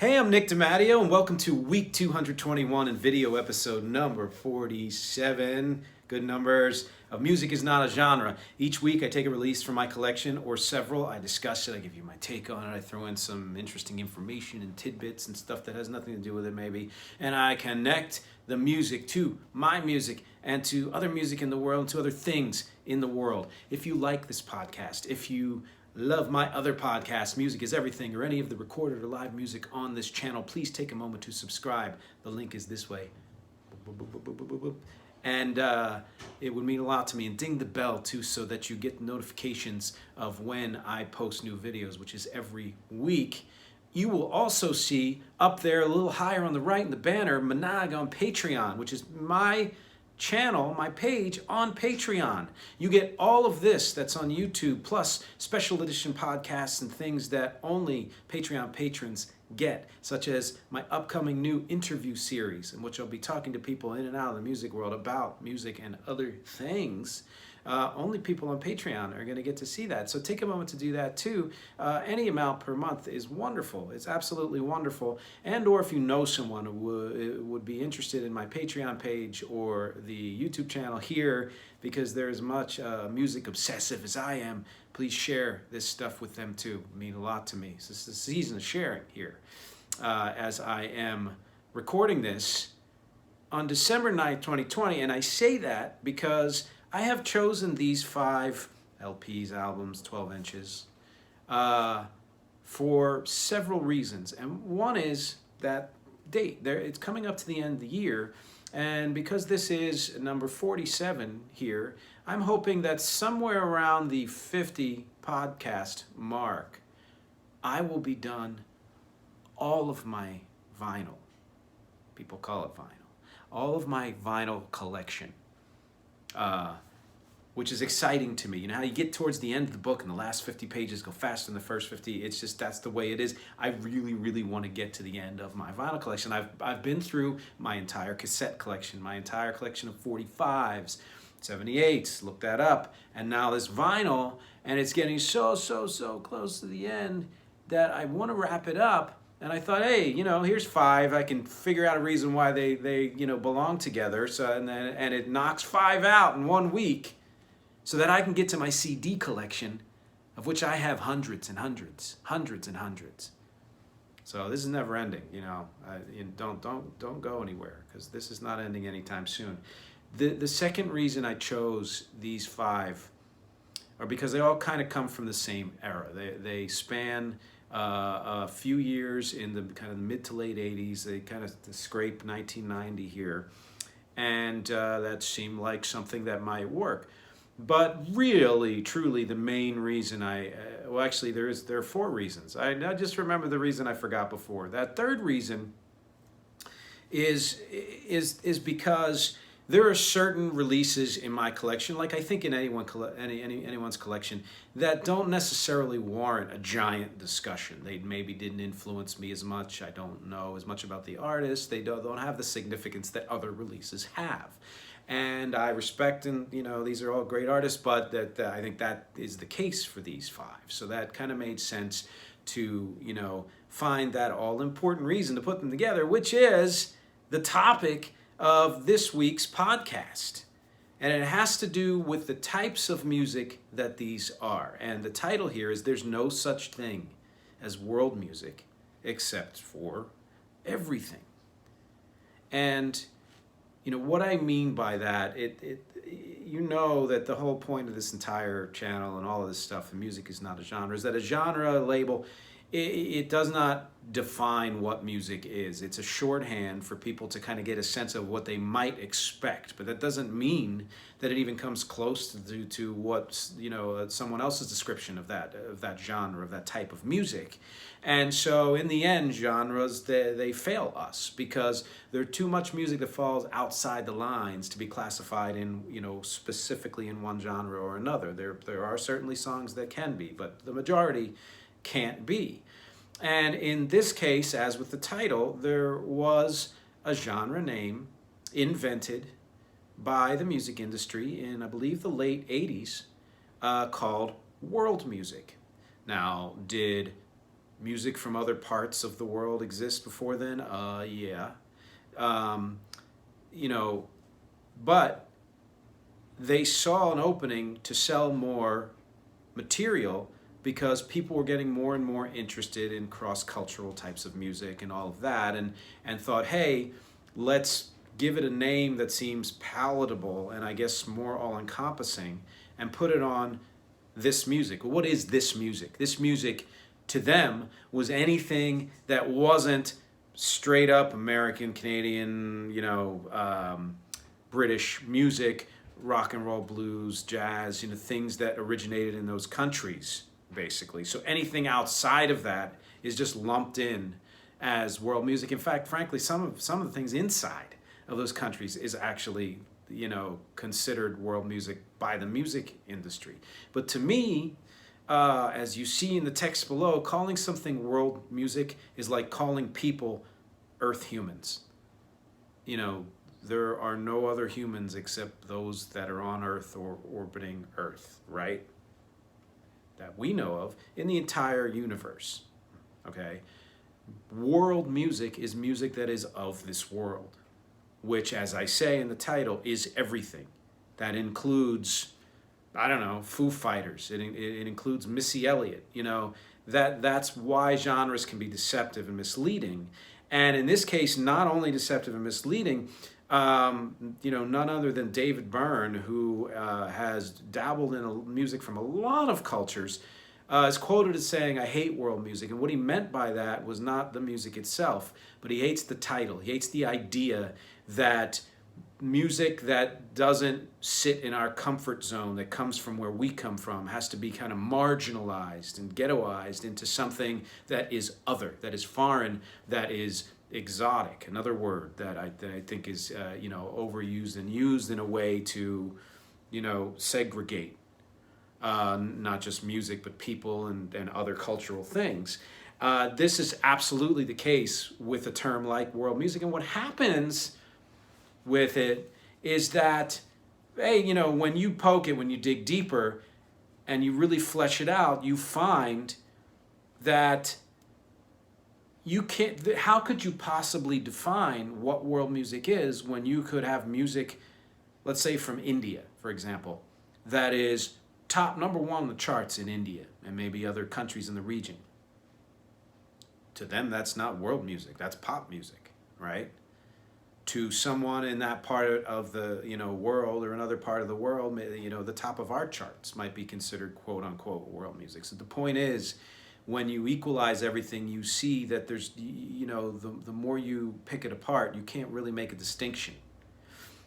Hey, I'm Nick DiMatteo, and welcome to week 221 and video episode number 47. Good numbers of Music is Not a Genre. Each week I take a release from my collection or several. I discuss it, I give you my take on it, I throw in some interesting information and tidbits and stuff that has nothing to do with it maybe. And I connect the music to my music and to other music in the world, and to other things in the world. If you like this podcast, if you love my other podcasts, Music is Everything, or any of the recorded or live music on this channel, please take a moment to subscribe. The link is this way. And it would mean a lot to me. And ding the bell too, so that you get notifications of when I post new videos, which is every week. You will also see up there a little higher on the right in the banner, MxG on Patreon, which is my channel, my page on Patreon. You get all of this that's on YouTube, plus special edition podcasts and things that only Patreon patrons get, such as my upcoming new interview series, in which I'll be talking to people in and out of the music world about music and other things. Only people on Patreon are going to get to see that. So take a moment to do that too. Any amount per month is wonderful. It's absolutely wonderful. And or if you know someone who would be interested in my Patreon page or the YouTube channel here, because they're as much music obsessive as I am, please share this stuff with them too. It means a lot to me. So this is the season of sharing here. As I am recording this on December 9th, 2020, and I say that because I have chosen these 5 LPs, albums, 12 inches, for several reasons. And one is that date. It's coming up to the end of the year, and because this is number 47 here, I'm hoping that somewhere around the 50 podcast mark, I will be done all of my vinyl. People call it vinyl. All of my vinyl collection. Which is exciting to me. You know how you get towards the end of the book and the last 50 pages go faster than the first 50? It's just, that's the way it is. I really, really want to get to the end of my vinyl collection. I've been through my entire cassette collection, my entire collection of 45s, 78s, look that up, and now this vinyl, and it's getting so close to the end that I want to wrap it up. And I thought, hey, here's 5. I can figure out a reason why they belong together. So and it knocks 5 out in 1 week, so that I can get to my CD collection, of which I have hundreds and hundreds. So this is never ending. Don't go anywhere, because this is not ending anytime soon. The second reason I chose these 5 are because they all kind of come from the same era. They span a few years in the kind of mid to late 80s. They kind of scrape 1990 here, and that seemed like something that might work. But really, truly, the main reason well, actually, there are 4 reasons. I just remember the reason I forgot before. That third reason is because there are certain releases in my collection, like I think in anyone's collection, that don't necessarily warrant a giant discussion. They maybe didn't influence me as much. I don't know as much about the artist. They don't have the significance that other releases have. And I respect, and these are all great artists, but I think that is the case for these 5. So that kind of made sense to find that all-important reason to put them together, which is the topic of this week's podcast. And it has to do with the types of music that these are. And the title here is There's No Such Thing as World Music Except for Everything. And what I mean by that, that the whole point of this entire channel and all of this stuff, and Music is Not a Genre, is that a genre label, it does not define what music is. It's a shorthand for people to kind of get a sense of what they might expect, but that doesn't mean that it even comes close to what someone else's description of that genre, of that type of music. And so in the end, genres, they fail us, because there's too much music that falls outside the lines to be classified in specifically in one genre or another. There are certainly songs that can be, but the majority can't be. And in this case, as with the title, there was a genre name invented by the music industry in, I believe, the late 80s called world music. Now, did music from other parts of the world exist before then? Yeah. You know, but they saw an opening to sell more material because people were getting more and more interested in cross-cultural types of music and all of that, and thought, hey, let's give it a name that seems palatable and I guess more all-encompassing, and put it on this music. Well, what is this music? This music to them was anything that wasn't straight up American, Canadian, you know, British music, rock and roll, blues, jazz, you know, things that originated in those countries, basically. So anything outside of that is just lumped in as world music. In fact, frankly, some of the things inside of those countries is actually, you know, considered world music by the music industry. But to me, as you see in the text below, calling something world music is like calling people Earth humans. You know, there are no other humans except those that are on Earth or orbiting Earth, right? That we know of in the entire universe, okay? World music is music that is of this world, which, as I say in the title, is everything. That includes, I don't know, Foo Fighters. It includes Missy Elliott. You know, that's why genres can be deceptive and misleading. And in this case, not only deceptive and misleading, you know, none other than David Byrne, who has dabbled in music from a lot of cultures, is quoted as saying, "I hate world music." And what he meant by that was not the music itself, but he hates the title. He hates the idea that music that doesn't sit in our comfort zone, that comes from where we come from, has to be kind of marginalized and ghettoized into something that is other, that is foreign, that is exotic. Another word that I think is you know, overused and used in a way to, you know, segregate not just music but people and other cultural things. This is absolutely the case with a term like world music. And what happens with it is that, hey, you know, when you poke it, when you dig deeper and you really flesh it out, you find that you can't, how could you possibly define what world music is when you could have music, let's say from India, for example, that is top number one on the charts in India and maybe other countries in the region. To them, that's not world music, that's pop music, right? To someone in that part of the, you know, world or another part of the world, you know, the top of our charts might be considered quote unquote world music. So the point is, when you equalize everything, you see that there's, you know, the more you pick it apart, you can't really make a distinction.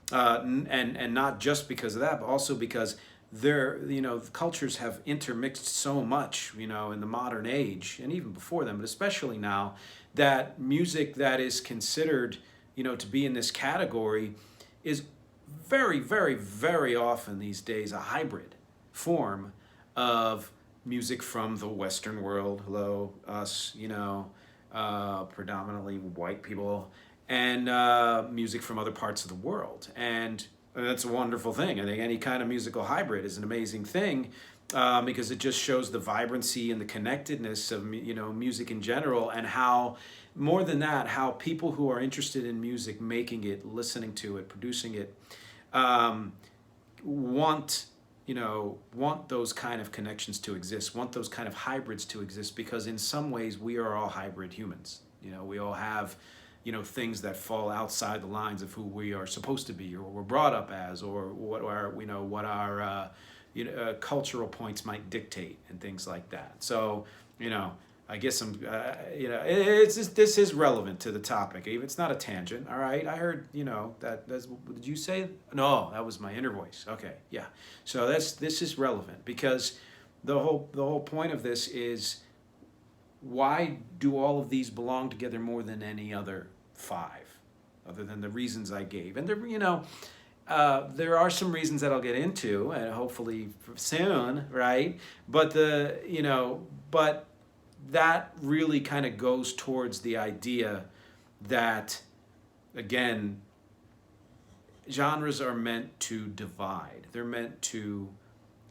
And not just because of that, but also because you know, cultures have intermixed so much, you know, in the modern age and even before them, but especially now, that music that is considered, you know, to be in this category is very, very, very often these days a hybrid form of music from the Western world, hello, us, you know, predominantly white people, and music from other parts of the world. And that's a wonderful thing. I think any kind of musical hybrid is an amazing thing, because it just shows the vibrancy and the connectedness of, you know, music in general, and how, more than that, how people who are interested in music, making it, listening to it, producing it, want those kind of connections to exist, want those kind of hybrids to exist, because in some ways we are all hybrid humans. You know, we all have, you know, things that fall outside the lines of who we are supposed to be, or we're brought up as, or what our cultural points might dictate, and things like that. So, you know, I guess this is relevant to the topic. Even it's not a tangent. All right, I heard, you know, did you say? No, that was my inner voice. Okay, yeah. So this is relevant, because the whole point of this is, why do all of these belong together more than any other five, other than the reasons I gave? And there, you know, there are some reasons that I'll get into, and hopefully soon, right? But but that really kind of goes towards the idea that, again, genres are meant to divide. They're meant to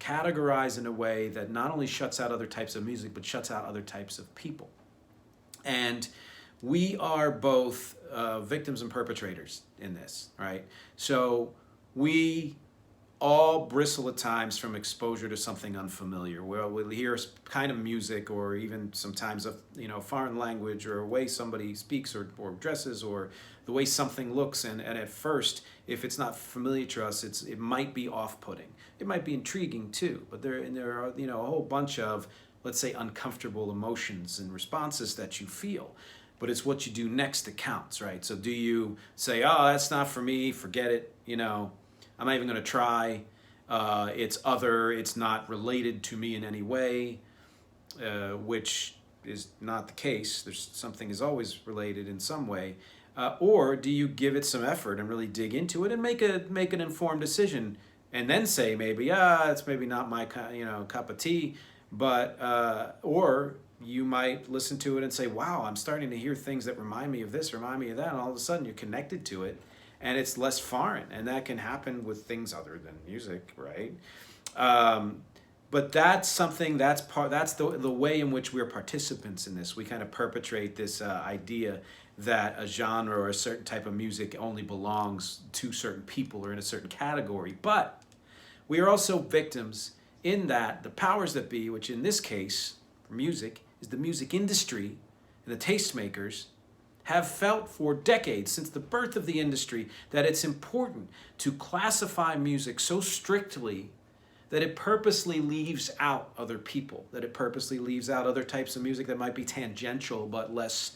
categorize in a way that not only shuts out other types of music, but shuts out other types of people. And we are both victims and perpetrators in this, right? So we all bristle at times from exposure to something unfamiliar. We'll hear kind of music, or even sometimes a foreign language, or a way somebody speaks or dresses, or the way something looks, and at first, if it's not familiar to us, it might be off-putting. It might be intriguing too, but there are a whole bunch of, let's say, uncomfortable emotions and responses that you feel. But it's what you do next that counts, right? So do you say, oh, that's not for me, forget it, I'm not even going to try. It's not related to me in any way, which is not the case. Something is always related in some way. Or do you give it some effort and really dig into it and make an informed decision, and then say maybe, it's maybe not my cup of tea, but or you might listen to it and say, wow, I'm starting to hear things that remind me of this, remind me of that, and all of a sudden you're connected to it. And it's less foreign, and that can happen with things other than music, right? But that's something, that's the way in which we're participants in this. We kind of perpetrate this idea that a genre or a certain type of music only belongs to certain people or in a certain category. But we are also victims in that the powers that be, which in this case for music is the music industry and the tastemakers, have felt for decades, since the birth of the industry, that it's important to classify music so strictly that it purposely leaves out other people, that it purposely leaves out other types of music that might be tangential but less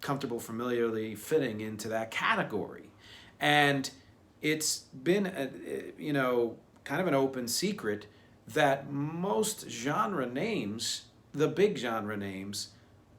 comfortable, familiarly fitting into that category. And it's been, kind of an open secret that most genre names, the big genre names,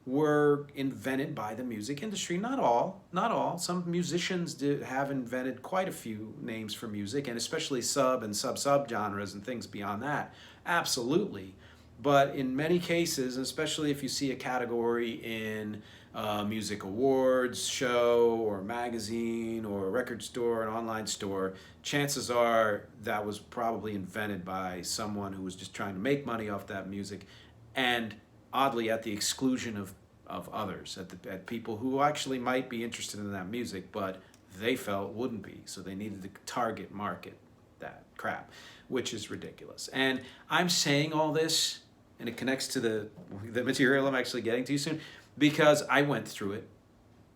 were invented by the music industry. Not all. Some musicians have invented quite a few names for music, and especially sub and sub genres and things beyond that. Absolutely. But in many cases, especially if you see a category in a music awards show or magazine or a record store, an online store, chances are that was probably invented by someone who was just trying to make money off that music, and oddly at the exclusion of others, at people who actually might be interested in that music, but they felt wouldn't be, so they needed to target market that crap, which is ridiculous. And I'm saying all this, and it connects to the material I'm actually getting to soon, because I went through it,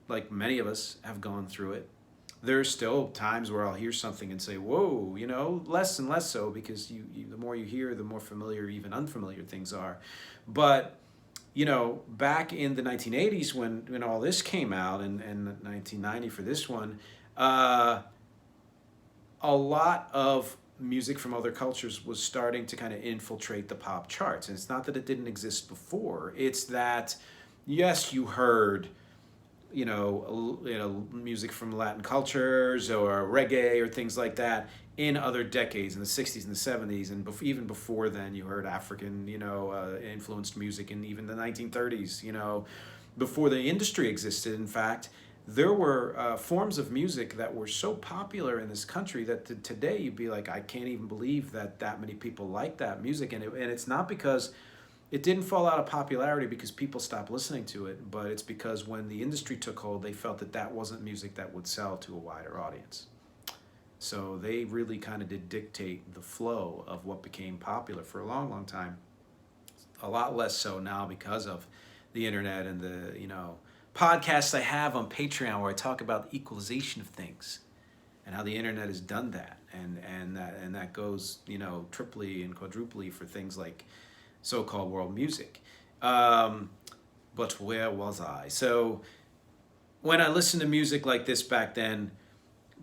like many of us have gone through it. There's still times where I'll hear something and say, whoa, less and less so, because the more you hear, the more familiar, even unfamiliar things are. But back in the 1980s when all this came out, and 1990 for this one, a lot of music from other cultures was starting to kind of infiltrate the pop charts. And it's not that it didn't exist before. It's that, yes, you heard music from Latin cultures or reggae or things like that in other decades, in the 60s and the 70s, and even before then you heard African, influenced music in even the 1930s, before the industry existed. In fact, there were forms of music that were so popular in this country that today you'd be like, I can't even believe that many people like that music. And it's not because it didn't fall out of popularity because people stopped listening to it, but it's because when the industry took hold, they felt that wasn't music that would sell to a wider audience. So they really kind of did dictate the flow of what became popular for a long, long time. A lot less so now because of the internet and the, podcasts I have on Patreon where I talk about the equalization of things and how the internet has done that. And that goes, triply and quadruply for things like so-called world music. But where was I? So when I listened to music like this back then,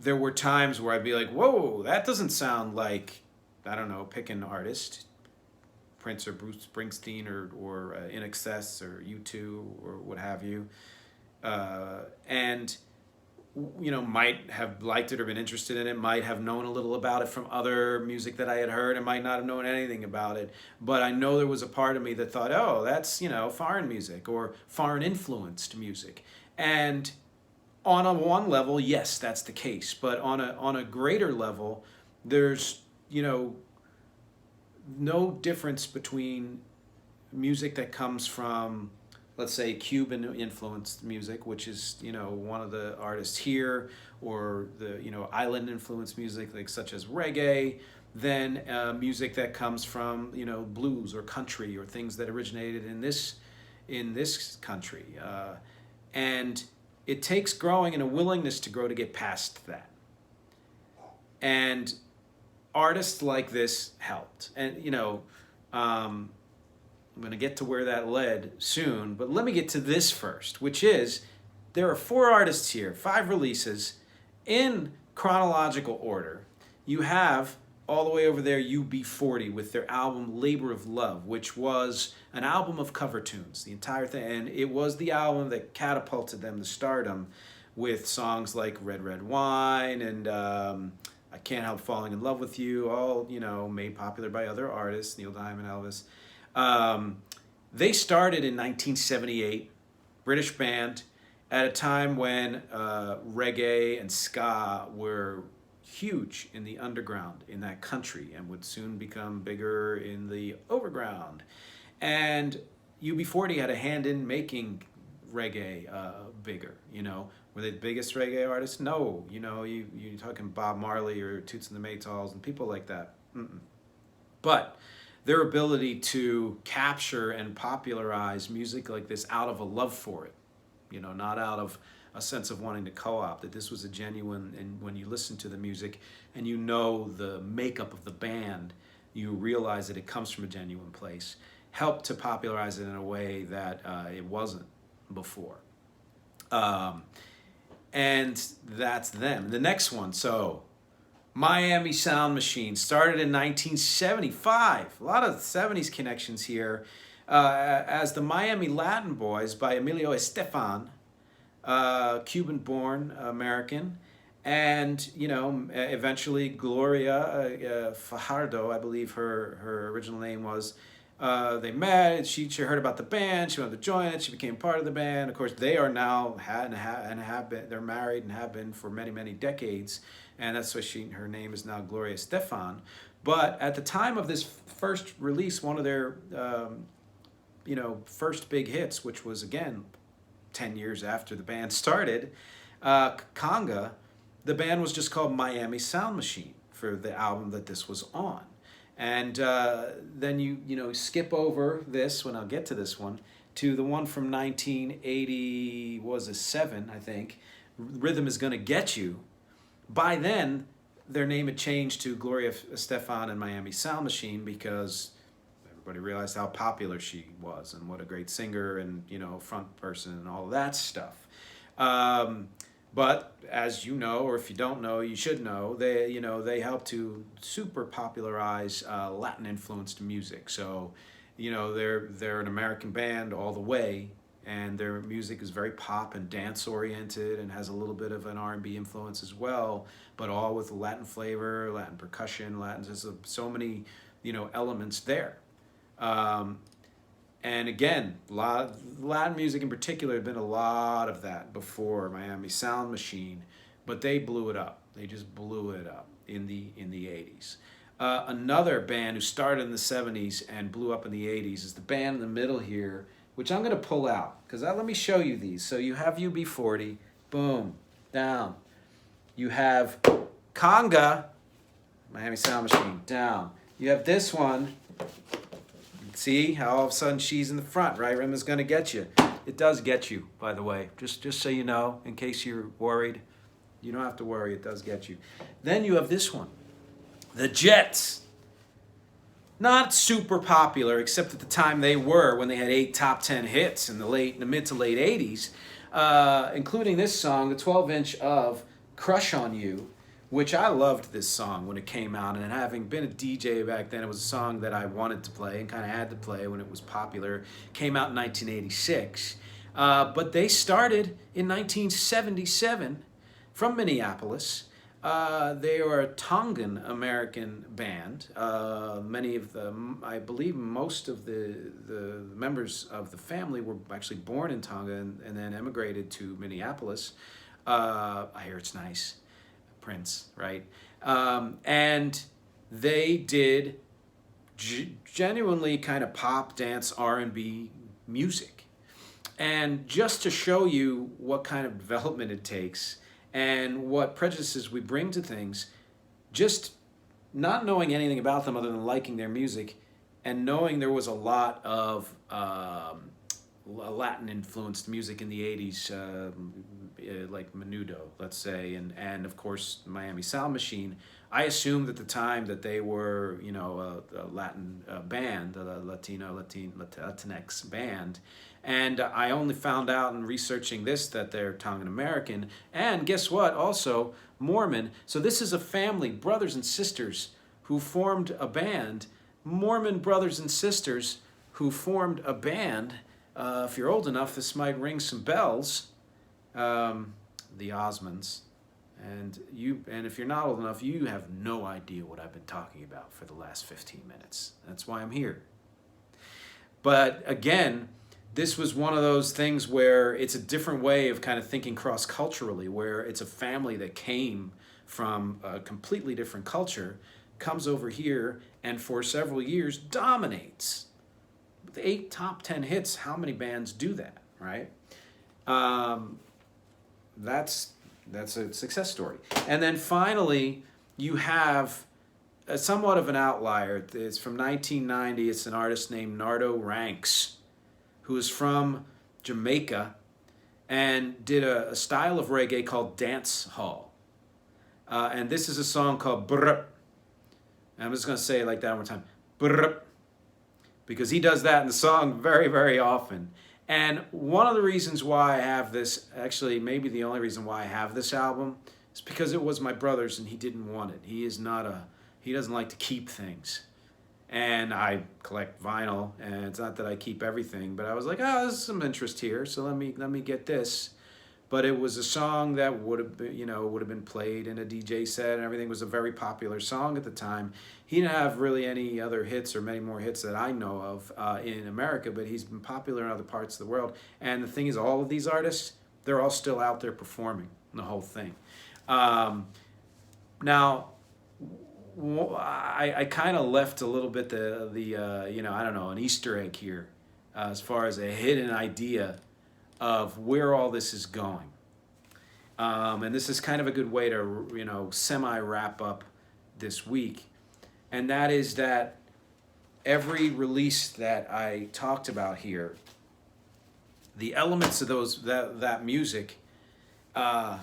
there were times where I'd be like, whoa, that doesn't sound like, I don't know, pick an artist, Prince or Bruce Springsteen or Innocuous or U2 or what have you. And might have liked it or been interested in it, might have known a little about it from other music that I had heard, and might not have known anything about it. But I know there was a part of me that thought, oh, that's, foreign music or foreign influenced music. And on one level, yes, that's the case. But on a greater level, there's, no difference between music that comes from let's say, Cuban influenced music, which is, you know, one of the artists here, or the, you know, island influenced music, like such as reggae, then music that comes from, you know, blues or country or things that originated in this country. And it takes growing and a willingness to grow to get past that. And artists like this helped. And, you know, I'm going to get to where that led soon, but let me get to this first, which is there are 4 artists here, 5 releases in chronological order. You have all the way over there UB40 with their album Labor of Love, which was an album of cover tunes, the entire thing. And it was the album that catapulted them to stardom with songs like Red Red Wine and I Can't Help Falling in Love with You, all, you know, made popular by other artists, Neil Diamond, Elvis. They started in 1978, British band, at a time when reggae and ska were huge in the underground in that country and would soon become bigger in the overground. And UB40 had a hand in making reggae bigger, you know. Were they the biggest reggae artists? No, you know, you're talking Bob Marley or Toots and the Maytals and people like that. But their ability to capture and popularize music like this out of a love for it, you know, not out of a sense of wanting to co-opt, that this was a genuine, and when you listen to the music and you know the makeup of the band, you realize that it comes from a genuine place, helped to popularize it in a way that it wasn't before. And that's them. The next one, so Miami Sound Machine, started in 1975. A lot of 70s connections here, as the Miami Latin Boys by Emilio Estefan, Cuban-born American, and, you know, eventually Gloria Fajardo, I believe her original name was. They met, she heard about the band, she wanted to join it, she became part of the band. Of course, they are now, have been, they're married and have been for many, many decades. And that's why her name is now Gloria Estefan. But at the time of this first release, one of their, you know, first big hits, which was, again, 10 years after the band started, Conga, the band was just called Miami Sound Machine for the album that this was on. And then you know, skip over this, when I'll get to this one, to the one from 1987, I think, Rhythm Is Gonna Get You. By then, their name had changed to Gloria Estefan and Miami Sound Machine because everybody realized how popular she was and what a great singer and, you know, front person and all of that stuff. But as you know, or if you don't know, you should know, they helped to super popularize Latin influenced music. So, you know, they're an American band all the way, and their music is very pop and dance oriented and has a little bit of an R&B influence as well, but all with Latin flavor, Latin percussion, there's so many, you know, elements there. And again, Latin music in particular had been a lot of that before Miami Sound Machine, but they blew it up. They just blew it up in the 80s. Another band who started in the 70s and blew up in the 80s is the band in the middle here, which I'm going to pull out, because let me show you these. So you have UB40, boom, down. You have Conga, Miami Sound Machine, down. You have this one. See how all of a sudden she's in the front, right? Rhythm Is Gonna Get You. It does get you, by the way. Just so you know, in case you're worried. You don't have to worry, it does get you. Then you have this one. The Jets. Not super popular, except at the time they were, when they had 8 top 10 hits in the mid to late 80s, including this song, the 12-inch of Crush on You, which I loved this song when it came out, and having been a DJ back then, it was a song that I wanted to play and kind of had to play when it was popular. Came out in 1986. But they started in 1977 from Minneapolis. They are a Tongan American band. Many of them, I believe most of the members of the family were actually born in Tonga and then emigrated to Minneapolis. I hear it's nice. Prince, right? And they did genuinely kind of pop, dance, R&B music. And just to show you what kind of development it takes and what prejudices we bring to things, just not knowing anything about them other than liking their music and knowing there was a lot of Latin influenced music in the 80s, like Menudo, let's say, and of course Miami Sound Machine. I assumed at the time that they were, you know, a Latin band, a Latinx band. And I only found out in researching this that they're Tongan American. And guess what? Also, Mormon. So this is a family, brothers and sisters, who formed a band. Mormon brothers and sisters who formed a band. If you're old enough, this might ring some bells. The Osmonds. And if you're not old enough, you have no idea what I've been talking about for the last 15 minutes. That's why I'm here. But again, this was one of those things where it's a different way of kind of thinking cross-culturally, where it's a family that came from a completely different culture, comes over here, and for several years dominates. With 8 top 10 hits, how many bands do that, right? That's a success story. And then finally, you have somewhat of an outlier. It's from 1990. It's an artist named Nardo Ranks, who is from Jamaica and did a style of reggae called dance hall. And this is a song called Burrup. I'm just going to say it like that one more time. Burrup. Because he does that in the song very, very often. And one of the reasons why I have this, actually maybe the only reason why I have this album, is because it was my brother's and he didn't want it. He doesn't like to keep things. And I collect vinyl, and it's not that I keep everything, but I was like, oh, there's some interest here, so let me get this. But it was a song that would have been played in a DJ set and everything. It was a very popular song at the time. He didn't have really any other hits or many more hits that I know of in America, but he's been popular in other parts of the world. And the thing is, all of these artists, they're all still out there performing the whole thing. Now, I kind of left a little bit I don't know, an Easter egg here as far as a hidden idea of where all this is going. And this is kind of a good way to, semi-wrap up this week. And that is that every release that I talked about here, the elements of that music not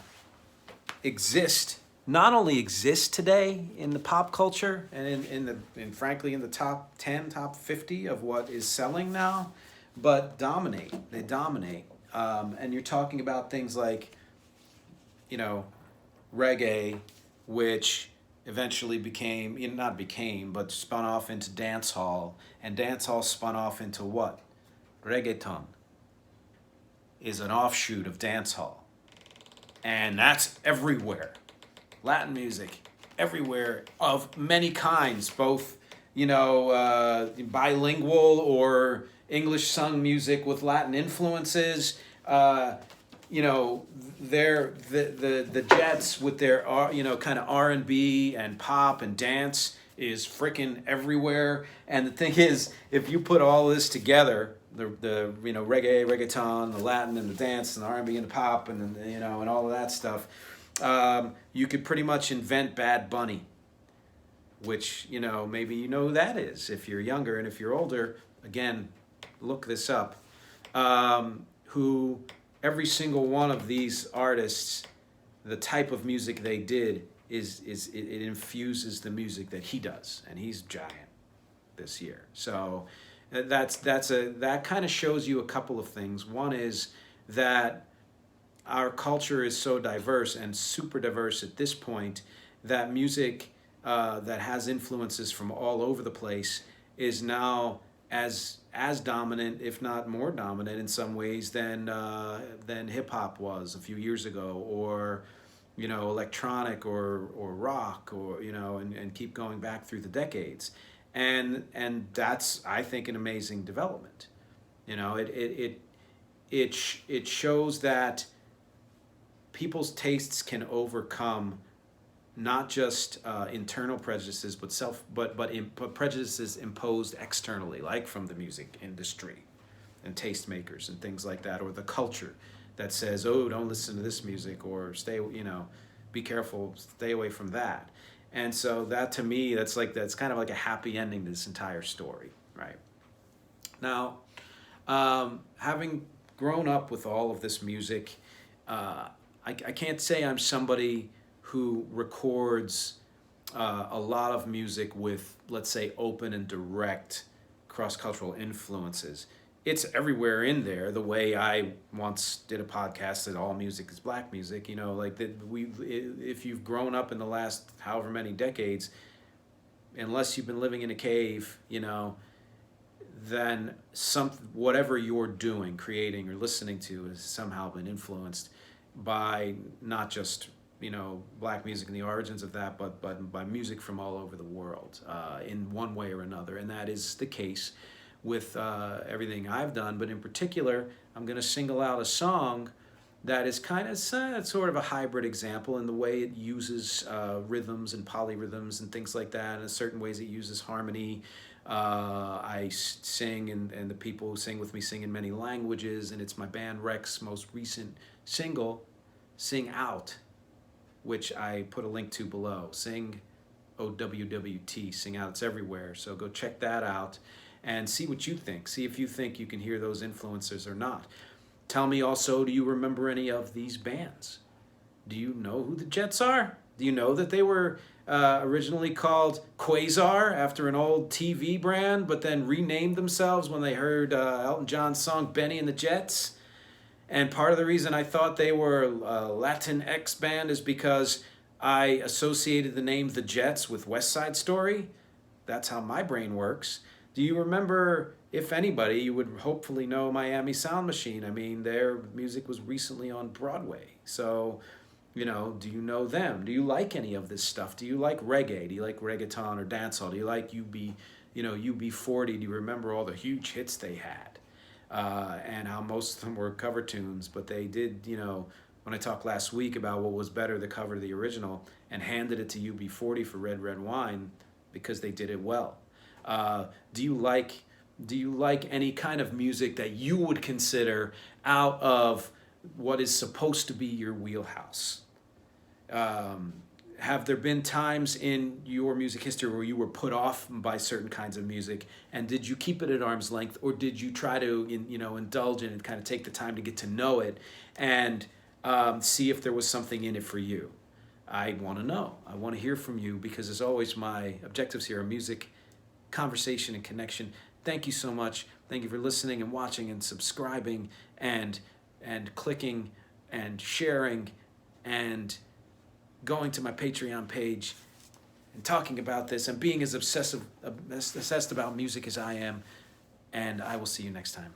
only exist today in the pop culture and frankly in the top 10, top 50 of what is selling now, but They dominate. And you're talking about things like, reggae, which eventually but spun off into dancehall, and dancehall spun off into what? Reggaeton is an offshoot of dancehall, and that's everywhere. Latin music, everywhere, of many kinds, both, bilingual or English sung music with Latin influences. They're the Jets with their kind of R&B and pop and dance is freaking everywhere. And the thing is, if you put all this together, the reggae, reggaeton, the Latin and the dance and the R&B and the pop and and all of that stuff, you could pretty much invent Bad Bunny, which maybe who that is if you're younger, and if you're older, again, look this up. Who every single one of these artists, the type of music they did it infuses the music that he does, and he's giant this year. So that kind of shows you a couple of things. One is that our culture is so diverse and super diverse at this point that music that has influences from all over the place is now as dominant, if not more dominant in some ways than hip hop was a few years ago, or electronic or rock, or and keep going back through the decades, and that's, I think, an amazing development. It shows that people's tastes can overcome not just internal prejudices, but prejudices imposed externally, like from the music industry. and tastemakers and things like that, or the culture that says, oh, don't listen to this music, or stay, be careful, stay away from that. And so that, to me, that's kind of like a happy ending to this entire story, right? Now, having grown up with all of this music, I can't say I'm somebody who records a lot of music with, let's say, open and direct cross-cultural influences. It's everywhere in there, the way I once did a podcast that all music is black music, like that if you've grown up in the last however many decades, unless you've been living in a cave, then whatever you're doing, creating or listening to has somehow been influenced by not just black music and the origins of that, but by music from all over the world in one way or another. And that is the case with everything I've done, but in particular, I'm going to single out a song that is kind of sort of a hybrid example in the way it uses rhythms and polyrhythms and things like that. And in certain ways it uses harmony. I sing, and the people who sing with me sing in many languages, and it's my band Rec's most recent single, Sing Out, which I put a link to below. Sing, O-W-W-T, Sing Out. It's everywhere, so go check that out and see what you think. See if you think you can hear those influences or not. Tell me also, do you remember any of these bands? Do you know who the Jets are? Do you know that they were originally called Quasar after an old TV brand, but then renamed themselves when they heard Elton John's song Benny and the Jets? And part of the reason I thought they were a Latinx band is because I associated the name The Jets with West Side Story. That's how my brain works. Do you remember, if anybody, you would hopefully know Miami Sound Machine. I mean, their music was recently on Broadway. So, do you know them? Do you like any of this stuff? Do you like reggae? Do you like reggaeton or dancehall? Do you like UB40? Do you remember all the huge hits they had? And how most of them were cover tunes, but they did, when I talked last week about what was better, the cover to the original, and handed it to UB40 for Red Red Wine because they did it well. Do you like any kind of music that you would consider out of what is supposed to be your wheelhouse? Have there been times in your music history where you were put off by certain kinds of music, and did you keep it at arm's length, or did you try to indulge in it and kind of take the time to get to know it and see if there was something in it for you? I want to know. I want to hear from you, because as always, my objectives here are music, conversation, and connection. Thank you so much. Thank you for listening and watching and subscribing and clicking and sharing and going to my Patreon page and talking about this and being as obsessed about music as I am. And I will see you next time.